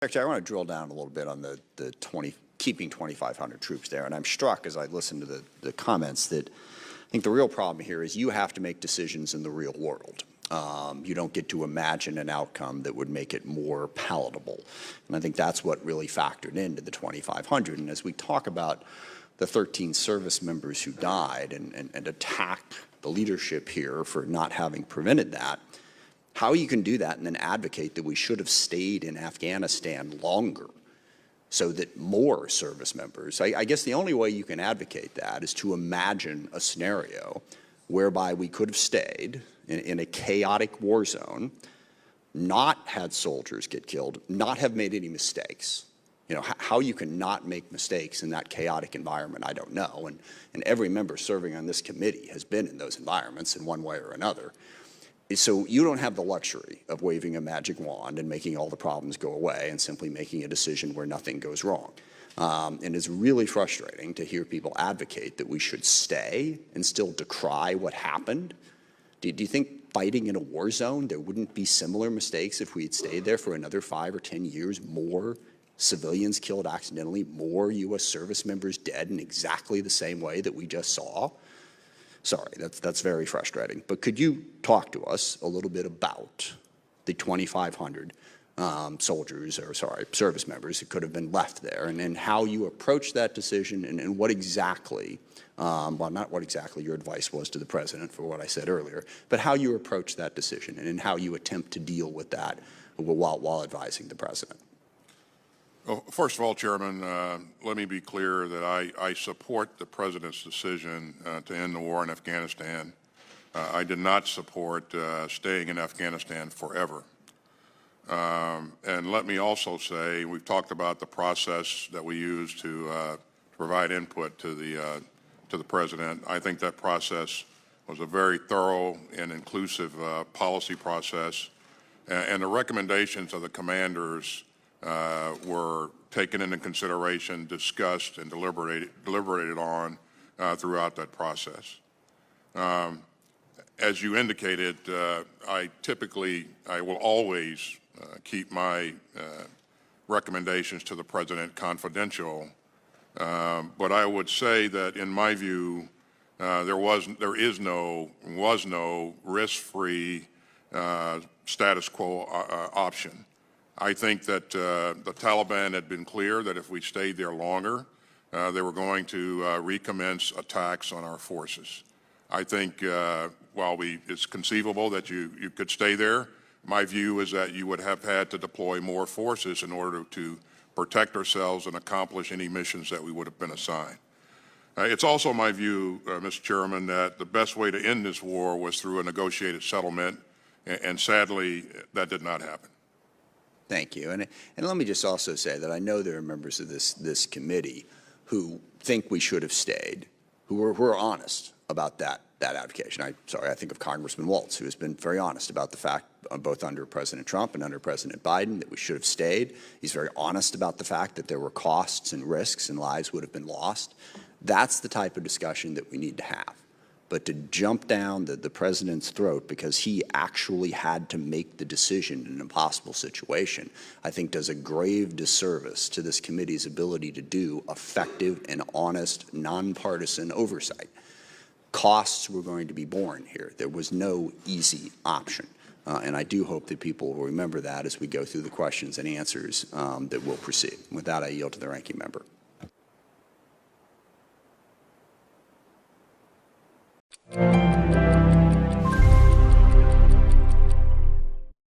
Actually, I want to drill down a little bit on the keeping 2,500 troops there. And I'm struck as I listen to the comments that I think the real problem here is you have to make decisions in the real world. You don't get to imagine an outcome that would make it more palatable. And I think that's what really factored into the 2,500. And as we talk about the 13 service members who died and attack the leadership here for not having prevented that, how you can do that and then advocate that we should have stayed in Afghanistan longer so that more service members, I guess the only way you can advocate that is to imagine a scenario whereby we could have stayed in a chaotic war zone, not had soldiers get killed, not have made any mistakes. You know, how you can not make mistakes in that chaotic environment, I don't know. And every member serving on this committee has been in those environments in one way or another. So you don't have the luxury of waving a magic wand and making all the problems go away and simply making a decision where nothing goes wrong. And it's really frustrating to hear people advocate that we should stay and still decry what happened. Do you think fighting in a war zone, there wouldn't be similar mistakes if we had stayed there for another 5 or 10 years, more civilians killed accidentally, more U.S. service members dead in exactly the same way that we just saw? Sorry, that's very frustrating. But could you talk to us a little bit about the 2,500 soldiers, or sorry, service members who could have been left there, and how you approach that decision, and what exactly, well, not what exactly your advice was to the president for what I said earlier, but how you approach that decision and how you attempt to deal with that while advising the president. Well, first of all, Chairman, let me be clear that I support the President's decision to end the war in Afghanistan. I did not support staying in Afghanistan forever. And let me also say, we've talked about the process that we use to provide input to the President. I think that process was a very thorough and inclusive policy process, and the recommendations of the commanders were taken into consideration, discussed, and deliberated on throughout that process. As you indicated, I will always keep my recommendations to the President confidential, but I would say that in my view, there was no risk-free status quo option. I think that the Taliban had been clear that if we stayed there longer, they were going to recommence attacks on our forces. I think while it's conceivable that you could stay there, my view is that you would have had to deploy more forces in order to protect ourselves and accomplish any missions that we would have been assigned. It's also my view, Mr. Chairman, that the best way to end this war was through a negotiated settlement, and sadly, that did not happen. Thank you. And let me just also say that I know there are members of this committee who think we should have stayed, who are honest about that advocation. I think of Congressman Waltz, who has been very honest about the fact, both under President Trump and under President Biden, that we should have stayed. He's very honest about the fact that there were costs and risks and lives would have been lost. That's the type of discussion that we need to have. But to jump down the president's throat because he actually had to make the decision in an impossible situation, I think does a grave disservice to this committee's ability to do effective and honest, nonpartisan oversight. Costs were going to be borne here. There was no easy option. And I do hope that people will remember that as we go through the questions and answers that will proceed. With that, I yield to the ranking member.